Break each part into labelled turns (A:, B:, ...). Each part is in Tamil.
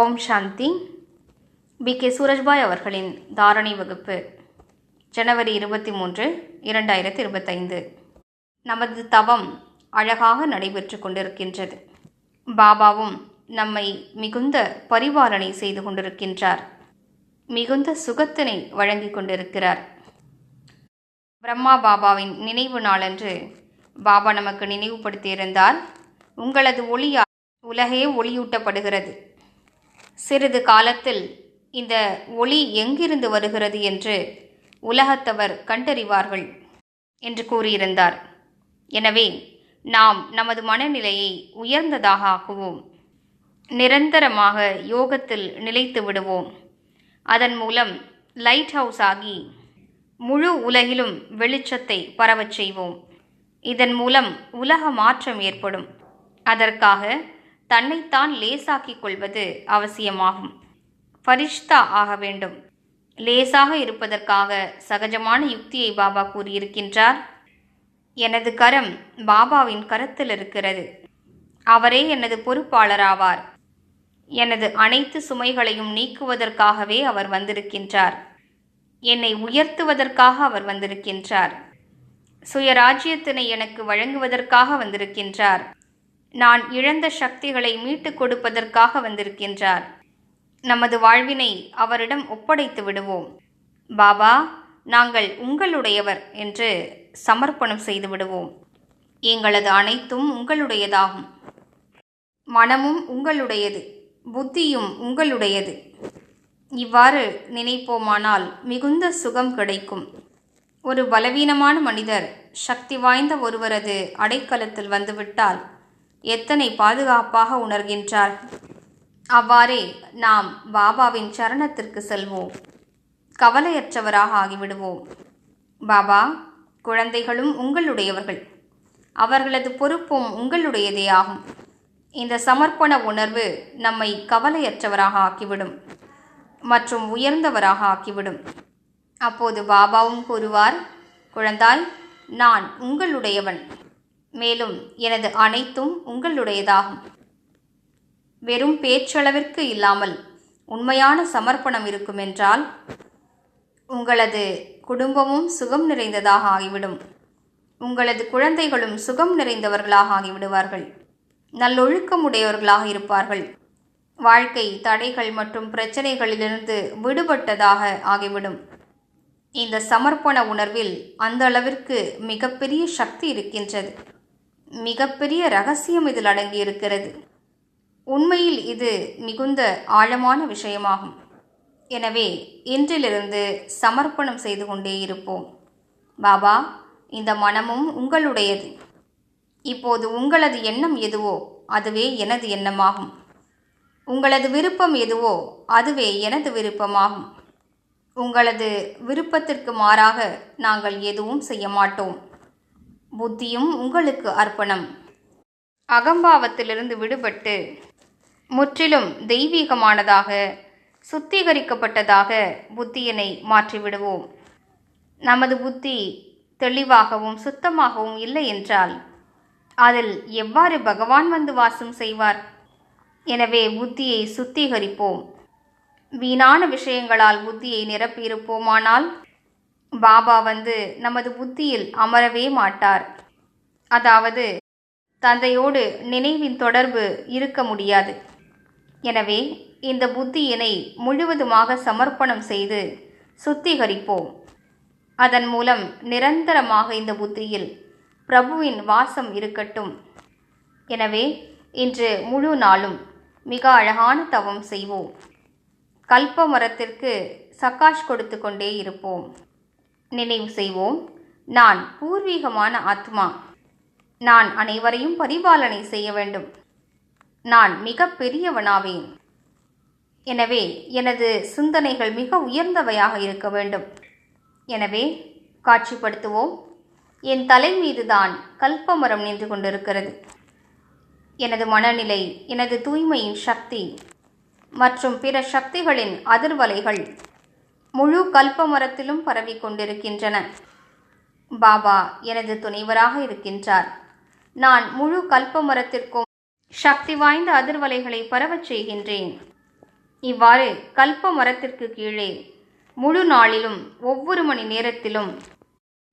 A: ஓம் சாந்தி. B.K. சூரஜ்பாய் அவர்களின் தாரணை வகுப்பு ஜனவரி 23, 2025. நமது தவம் அழகாக நடைபெற்று கொண்டிருக்கின்றது. பாபாவும் நம்மை மிகுந்த பரிபாலனை செய்து கொண்டிருக்கின்றார். மிகுந்த சுகத்தினை வழங்கி கொண்டிருக்கிறார். பிரம்மா பாபாவின் நினைவு நாளன்று பாபா நமக்கு நினைவுபடுத்தியிருந்தார், உங்களது ஒளியால் உலகே ஒளியூட்டப்படுகிறது. சிறிது காலத்தில் இந்த ஒளி எங்கிருந்து வருகிறது என்று உலகத்தவர் கண்டறிவார்கள் என்று கூறியிருந்தார். எனவே நாம் நமது மனநிலையை உயர்ந்ததாக ஆக்குவோம். நிரந்தரமாக யோகத்தில் நிலைத்து விடுவோம். அதன் மூலம் லைட் ஹவுஸ் ஆகி முழு உலகிலும் வெளிச்சத்தை பரவச் செய்வோம். இதன் மூலம் உலக மாற்றம் ஏற்படும். அதற்காக தன்னைத்தான் லேசாக்கிக் கொள்வது அவசியமாகும். ஃபரிஷ்தா ஆக வேண்டும். லேசாக இருப்பதற்காக சகஜமான யுக்தியை பாபா கூறியிருக்கின்றார். எனது கரம் பாபாவின் கரத்தில் இருக்கிறது. அவரே எனது பொறுப்பாளராவார். எனது அனைத்து சுமைகளையும் நீக்குவதற்காகவே அவர் வந்திருக்கின்றார். என்னை உயர்த்துவதற்காக அவர் வந்திருக்கின்றார். சுயராஜ்யத்தினை எனக்கு வழங்குவதற்காக வந்திருக்கின்றார். நான் இழந்த சக்திகளை மீட்டுக் கொடுப்பதற்காக வந்திருக்கின்றார். நமது வாழ்வினை அவரிடம் ஒப்படைத்து விடுவோம். பாபா, நாங்கள் உங்களுடையவர் என்று சமர்ப்பணம் செய்து விடுவோம். எங்களது அனைத்தும் உங்களுடையதாகும். மனமும் உங்களுடையது, புத்தியும் உங்களுடையது. இவ்வாறு நினைப்போமானால் மிகுந்த சுகம் கிடைக்கும். ஒரு பலவீனமான மனிதர் சக்தி வாய்ந்த ஒருவரது அடைக்கலத்தில் வந்துவிட்டால் எத்தனை பாதுகாப்பாக உணர்கின்றார். அவ்வாறே நாம் பாபாவின் சரணத்திற்கு செல்வோம். கவலையற்றவராக ஆகிவிடுவோம். பாபா, குழந்தைகளும் உங்களுடையவர்கள். அவர்களது பொறுப்பும் உங்களுடையதே ஆகும். இந்த சமர்ப்பண உணர்வு நம்மை கவலையற்றவராக ஆக்கிவிடும் மற்றும் உயர்ந்தவராக ஆக்கிவிடும். அப்போது பாபாவும் கூறுவார், குழந்தாய், நான் உங்களுடையவன். மேலும் எனது அனைத்தும் உங்களுடையதாகும். வெறும் பேச்சளவிற்கு இல்லாமல் உண்மையான சமர்ப்பணம் இருக்குமென்றால் உங்களது குடும்பமும் சுகம் நிறைந்ததாக ஆகிவிடும். உங்களது குழந்தைகளும் சுகம் நிறைந்தவர்களாக ஆகிவிடுவார்கள். நல்லொழுக்கமுடையவர்களாக இருப்பார்கள். வாழ்க்கை தடைகள் மற்றும் பிரச்சனைகளிலிருந்து விடுபட்டதாக ஆகிவிடும். இந்த சமர்ப்பண உணர்வில் அந்த அளவிற்கு மிகப்பெரிய சக்தி இருக்கின்றது. மிகப்பெரிய ரகசியம் இதில் அடங்கியிருக்கிறது. உண்மையில் இது மிகுந்த ஆழமான விஷயமாகும். எனவே இன்றிலிருந்து சமர்ப்பணம் செய்து கொண்டே இருப்போம். பாபா, இந்த மனமும் உங்களுடையது. இப்போது உங்களது எண்ணம் எதுவோ அதுவே எனது எண்ணமாகும். உங்களது விருப்பம் எதுவோ அதுவே எனது விருப்பமாகும். உங்களது விருப்பத்திற்கு மாறாக நாங்கள் எதுவும் செய்ய மாட்டோம். புத்தியும் உங்களுக்கு அர்ப்பணம். அகம்பாவத்திலிருந்து விடுபட்டு முற்றிலும் தெய்வீகமானதாக சுத்திகரிக்கப்பட்டதாக புத்தியினை மாற்றிவிடுவோம். நமது புத்தி தெளிவாகவும் சுத்தமாகவும் இல்லை என்றால் அதில் எவ்வாறு பகவான் வந்து வாசம் செய்வார்? எனவே புத்தியை சுத்திகரிப்போம். வீணான விஷயங்களால் புத்தியை நிரப்பியிருப்போமானால் பாபா வந்து நமது புத்தியில் அமரவே மாட்டார். அதாவது தந்தையோடு நினைவின் தொடர்பு இருக்க முடியாது. எனவே இந்த புத்தியினை முழுவதுமாக சமர்ப்பணம் செய்து சுத்திகரிப்போம். அதன் மூலம் நிரந்தரமாக இந்த புத்தியில் பிரபுவின் வாசம் இருக்கட்டும். எனவே இன்று முழு நாளும் மிக அழகான தவம் செய்வோம். கல்ப மரத்திற்கு சக்காஷ் கொடுத்து கொண்டே இருப்போம். நினைவு செய்வோம், நான் பூர்வீகமான ஆத்மா. நான் அனைவரையும் பரிபாலனை செய்ய வேண்டும். நான் மிக பெரியவனாவேன். எனவே எனது சிந்தனைகள் மிக உயர்ந்தவையாக இருக்க வேண்டும். எனவே காட்சிப்படுத்துவோம், என் தலை மீதுதான் கல்பமரம் நின்று கொண்டிருக்கிறது. எனது மனநிலை, எனது தூய்மையின் சக்தி மற்றும் பிற சக்திகளின் அதிர்வலைகள் முழு கல்பமரத்திலும் பரவி கொண்டிருக்கின்றன. பாபா எனது துணைவராக இருக்கின்றார். நான் முழு கல்பமரத்திற்கும் சக்தி வாய்ந்த அதிர்வலைகளை பரவச் செய்கின்றேன். இவ்வாறு கல்ப மரத்திற்கு கீழே முழு நாளிலும் ஒவ்வொரு மணி நேரத்திலும்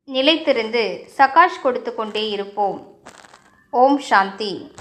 A: நிலைத்திருந்து சகாஷ் கொடுத்து கொண்டே இருப்போம். ஓம் சாந்தி.